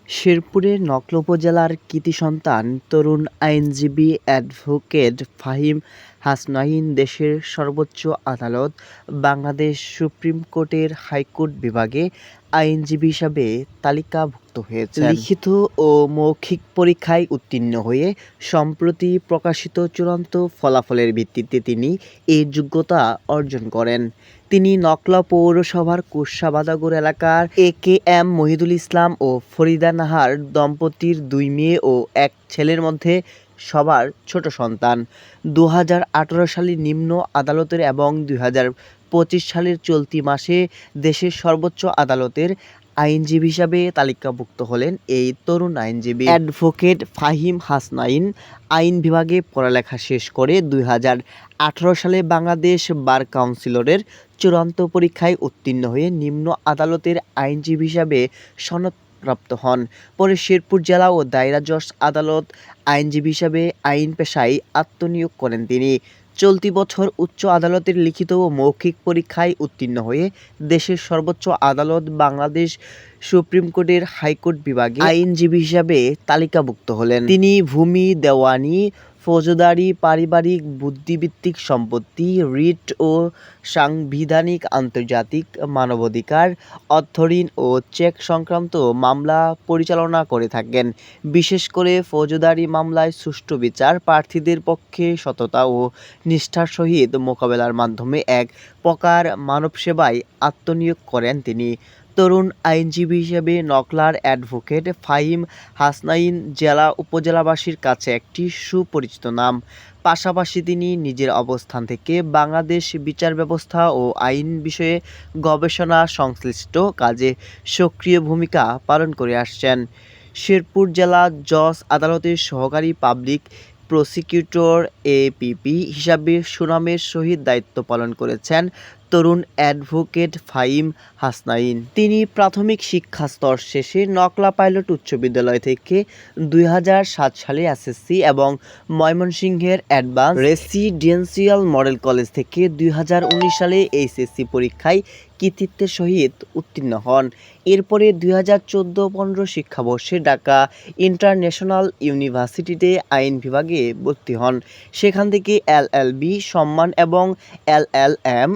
শেরপুরের নকলা উপজেলার কৃতি সন্তান তরুণ আইনজীবী অ্যাডভোকেট ফাহিম হাসনাইন দেশের সর্বোচ্চ আদালত বাংলাদেশ সুপ্রিম কোর্টের হাইকোর্ট বিভাগে আইনজীবী হিসাবে তালিকাভুক্ত হয়েছেন। লিখিত ও মৌখিক পরীক্ষায় উত্তীর্ণ হয়ে সম্প্রতি প্রকাশিত চূড়ান্ত ফলাফলের ভিত্তিতে তিনি এই যোগ্যতা অর্জন করেন। তিনি নকলা পৌরসভার কুশাবাদাগুর এলাকার এ.কে.এম মহিদুল ইসলাম ও ফরিদা নাহার দম্পতির 2 মেয়ে ও 1 ছেলের মধ্যে সবার ছোট সন্তান। 2018 সালে নিম্ন আদালতের এবং 2025 সালের চলতি মাসে দেশের সর্বোচ্চ আদালতের আইনজীবী হিসাবে তালিকাভুক্ত হলেন এই তরুণ আইনজীবী অ্যাডভোকেট ফাহিম হাসনাইন। আইন বিভাগে পড়ালেখা শেষ করে 2018 সালে বাংলাদেশ বার কাউন্সিলের চূড়ান্ত পরীক্ষায় উত্তীর্ণ হয়ে নিম্ন আদালতের আইনজীবী হিসাবে সনদপ্রাপ্ত হন। পরে শেরপুর জেলা ও দায়রা জজ আদালত আইনজীবী হিসাবে আইন পেশায় আত্মনিয়োগ করেন তিনি। চলতি বছর উচ্চ আদালতের লিখিত ও মৌখিক পরীক্ষায় উত্তীর্ণ হয়ে দেশের সর্বোচ্চ আদালত বাংলাদেশ সুপ্রিম কোর্টের হাইকোর্ট বিভাগে আইনজীবী হিসাবে তালিকাভুক্ত হলেন। তিনি ভূমি, দেওয়ানি, ফৌজদারি, পারিবারিক, বুদ্ধিবৃত্তিক সম্পত্তি, রিট ও সাংবিধানিক, আন্তর্জাতিক, মানবাধিকার, অর্থঋণ ও চেক সংক্রান্ত মামলা পরিচালনা করে থাকেন। বিশেষ করে ফৌজদারি মামলায় সুষ্ঠু বিচার, প্রার্থীদের পক্ষে সততা ও নিষ্ঠার সহিত মোকাবেলার মাধ্যমে এক প্রকার মানবসেবায় আত্মনিয়োগ করেন তিনি। তরুণ আইনজীবী হিসেবে নকলার অ্যাডভোকেট ফাহিম হাসনাইন জেলা উপজেলাবাসীর কাছে একটি সুপরিচিত নাম। পাশাপাশি তিনি নিজের অবস্থান থেকে বাংলাদেশ বিচার ব্যবস্থা ও আইন বিষয়ে গবেষণা সংশ্লিষ্ট কাজে সক্রিয় ভূমিকা পালন করে আসছেন। শেরপুর জেলা জজ আদালতের সহকারী পাবলিক প্রসিকিউটর এপিপি হিসাবে সুনামের সহিত দায়িত্ব পালন করেছেন তরুণ অ্যাডভোকেট ফাহিম হাসনাইন। তিনি প্রাথমিক শিক্ষা স্তর শেষে নকলা পাইলট উচ্চ বিদ্যালয় থেকে 2007 সালে এসএসসি এবং ময়মনসিংহের অ্যাডভান্স রেসিডেন্সিয়াল মডেল কলেজ থেকে 2019 সালে এইচএসসি পরীক্ষায় কৃতিত্বের সহিত উত্তীর্ণ হন। এরপরে 2014-15 শিক্ষাবর্ষে ঢাকা ইন্টারন্যাশনাল ইউনিভার্সিটিতে আইন বিভাগে ভর্তি হন। সেখান থেকে এলএলবি সম্মান এবং এলএলএম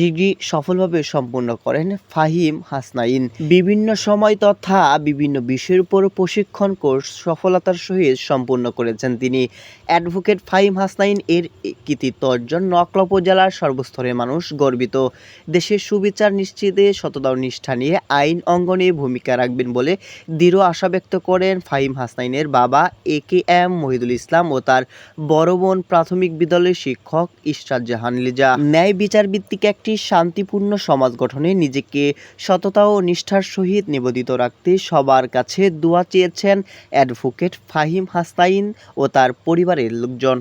ডিগ্রি সফলভাবে সম্পন্ন করেন ফাহিম হাসনাইন। বিভিন্ন সময় তথা বিভিন্ন বিষয়ের উপর প্রশিক্ষণ কোর্স সফলতার সহিত সম্পন্ন করেছেন তিনি। অ্যাডভোকেট ফাহিম হাসনাইন এর কৃতিত্ব অর্জন নকলা উপজেলার সর্বস্তরের মানুষ গর্বিত। দেশের সুবিচার নিশ্চিতে সততা ও নিষ্ঠা নিয়ে আইন অঙ্গনে ভূমিকা রাখবেন বলে দৃঢ় আশা ব্যক্ত করেন ফাহিম হাসনাইনের বাবা এ.কে.এম মহিদুল ইসলাম ও তার বড় বোন প্রাথমিক বিদ্যালয়ের শিক্ষক ইশরাত জাহান লিজা। ন্যায় বিচার ভিত্তিক একটি শান্তিপূর্ণ সমাজ গঠনে নিজেকে সততা ও নিষ্ঠার সহিত নিবেদিত রাখতে সবার কাছে দোয়া চেয়েছেন অ্যাডভোকেট ফাহিম হাসনাইন ও তার পরিবারের লোকজন।